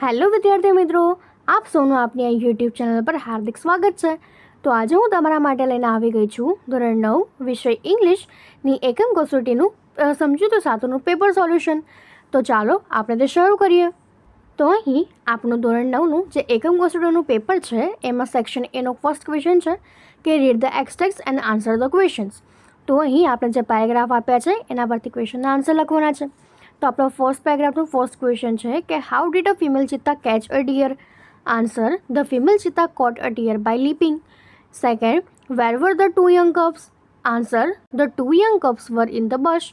Hello વિદ્યાર્થી મિત્રો, આપ સૌનું આપની આ યુટ્યુબ ચેનલ પર હાર્દિક સ્વાગત છે. તો આજે હું તમારા માટે લઈને આવી ગઈ છું ધોરણ 9 વિષય ઇંગ્લિશની એકમ કસોટીનું સમજૂતું સાતનું પેપર સોલ્યુશન. તો ચાલો આપણે તે શરૂ કરીએ. તો અહીં આપણું ધોરણ 9નું જે એકમ કસોટીનું પેપર છે એમાં સેક્શન એનો ફર્સ્ટ ક્વેશ્ચન છે કે read the extracts and answer the questions. તો અહીં આપણે જે પેરેગ્રાફ આપ્યા છે એના પરથી ક્વેશ્ચનના આન્સર લખવાના છે. તો આપણો ફર્સ્ટ પેરેગ્રાફનું ફર્સ્ટ ક્વેશ્ચન છે કે how did a female cheetah catch a deer. Answer the female cheetah caught a deer by leaping. Second, where were the two young cubs. Answer the two young cubs were in the bush.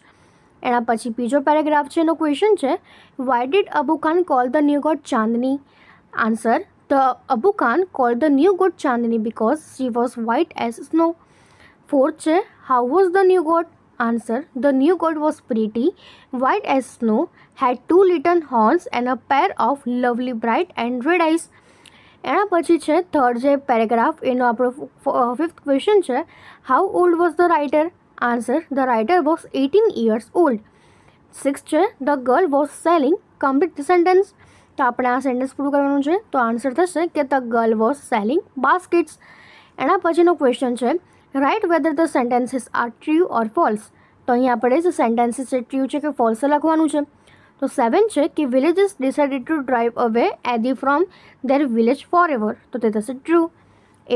એના પછી બીજો paragraph છે એનો question છે why did Abu Khan call the new goat Chandni. Answer the Abu Khan call the new goat Chandni because she was white as snow. Fourth છે how was the new God. Answer, the new god was pretty, white as snow, had two little horns and a pair of lovely bright and red eyes. એના પછી છે third જે paragraph એનો આપણો fifth question છે how old was the writer. Answer the writer was 18 years old. Six છે the girl was selling. Complete the sentence. તો આપણે આ સેન્ટેન્સ પૂરું કરવાનું છે. તો આન્સર થશે કે the girl was selling baskets. એના પછીનો ક્વેશ્ચન છે right whether the sentences are true or false. તો અહીં આપણે જે સેન્ટેન્સીસ છે ટ્રુ છે કે ફોલ્સ લખવાનું છે. તો 7 છે કે villagers decided to drive away Adi from their village forever. તો તે થશે ટ્રુ.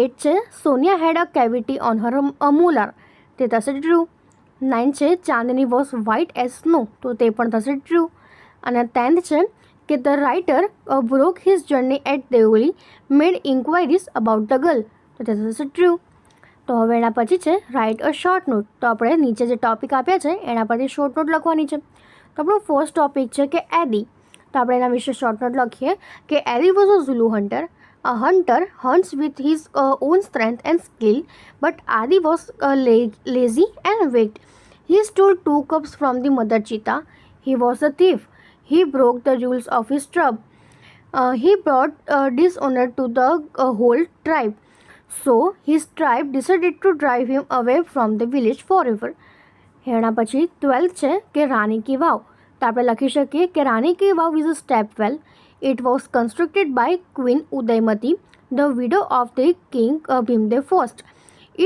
8 છે Sonia had a cavity on her molar. તે થશે ટ્રુ. 9 છે Chandni was white as snow. તો તે પણ થશે ટ્રુ. અને 10th છે કે the writer broke his journey at Devli made inquiries about the girl. તો તે થશે ટ્રુ. તો હવે એના પછી છે રાઇટ અ શોર્ટ નોટ. તો આપણે નીચે જે ટોપિક આપ્યા છે એના પરથી શોર્ટ નોટ લખવાની છે. તો આપણો ફર્સ્ટ ટોપિક છે કે એડી. તો આપણે એના વિશે શોર્ટ નોટ લખીએ કે Adi was a Zulu hunter. A hunter hunts with his own strength and skill but Adi was lazy and weak. He stole 2 cups from the mother cheetah. He was a thief. He broke the rules of his tribe. He brought dishonor to the whole tribe. So his tribe decided to drive him away from the village forever. એના પછી 12th છે કે રાણી કી વાવ. તો આપણે લખી શકીએ કે Rani ki Vav is a step well. It was constructed by queen Udayamati, the widow of the king Bhimdev first.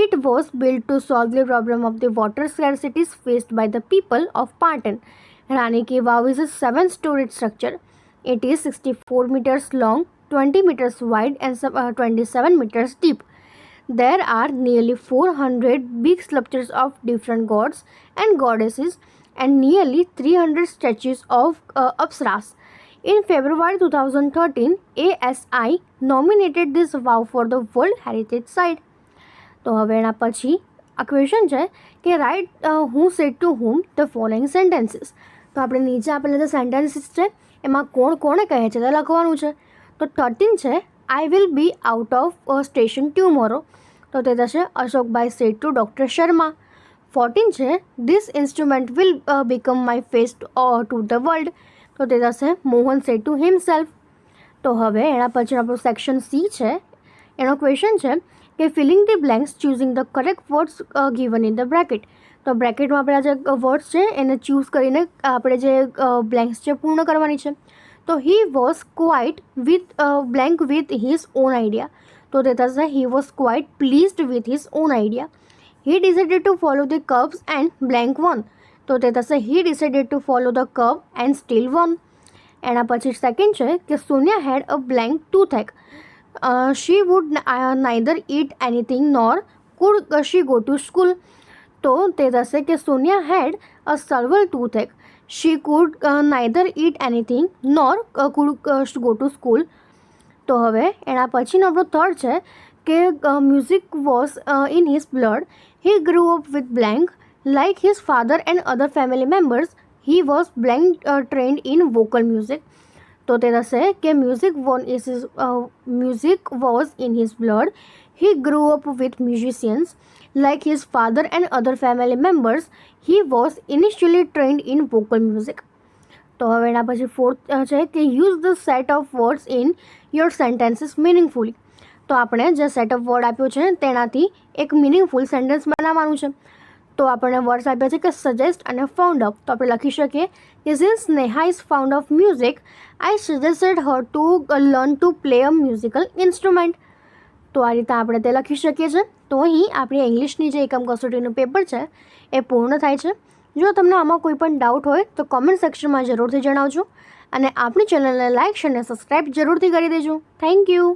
It was built to solve the problem of the water scarcities faced by the people of Patan. Rani Ki Vav is a 7-storied structure. It is 64 meters long, 20 meters wide and 27 meters deep. There are nearly 400 big sculptures of different gods and goddesses and nearly 300 statues of Apsaras. In February 2013, ASI nominated this vow for the World Heritage Site. તો હવે એના પછી આ question છે કે right હું said to whom the following sentences. તો આપણે નીચે આપેલા જે સેન્ટેન્સીસ છે એમાં કોણ કોણે કહે છે તે લખવાનું છે. તો 13 છે I will be out of station tomorrow. તો તે થશે Ashokbhai said to doctor Sharma. 14 છે this instrument will become my face to the world. તો તે થશે મોહન સેડ ટુ હિમસેલ્ફ. તો હવે એના પછી આપણું સેક્શન સી છે એનો ક્વેશ્ચન છે કે filling the blanks choosing the correct words given in the bracket. તો બ્રેકેટમાં આપણા જે વર્ડ્સ છે એને ચૂઝ કરીને આપણે જે બ્લેન્ક્સ છે પૂર્ણ કરવાની છે. તો he was quite with blank with his own idea. તો તે થશે he was quite pleased with his own idea. He decided to follow the curves and blank one. તો તે થશે he decided to follow the curve and steal one. એના પછી second છે કે Sonia had a blank toothache. She would neither eat anything nor could she go to school. તો તે થશે કે Sonia had a સર્વલ ટૂથેક. She could neither eat anything nor could go to school. તો હવે એના પછીનો આપણો થર્ડ છે કે music was in his blood. He grow up with blank like his father and other family members. He was blank trend in vocal music. તો તે થશે કે music was in his blood. He grow up with musicians like his father and other family members. He was initially trend in vocal music. તો હવે એના પછી fourth છે કે use the set of words in your sentences મિનિંગફુલી. તો આપણે જે set of word આપ્યો છે તેનાથી એક મિનિંગફુલ સેન્ટેન્સ બનાવવાનું છે. તો આપણને વર્ડ્સ આપ્યા છે કે સજેસ્ટ અને ફાઉન્ડ ઓફ. તો આપણે લખી શકીએ કે since Neha is found of music I suggested her to learn to play a musical instrument. તો આ રીતે આપણે તે લખી શકીએ છીએ. તો અહીં આપણી ઇંગ્લિશની જે એકમ કસોટીનું પેપર છે એ પૂર્ણ થાય છે. જો તમને આમાં કોઈ પણ ડાઉટ હોય તો કોમેન્ટ સેક્શનમાં જરૂરથી જણાવજો અને આપણી ચેનલને લાઇક અને સબસ્ક્રાઈબ જરૂરથી કરી દેજો. Thank you.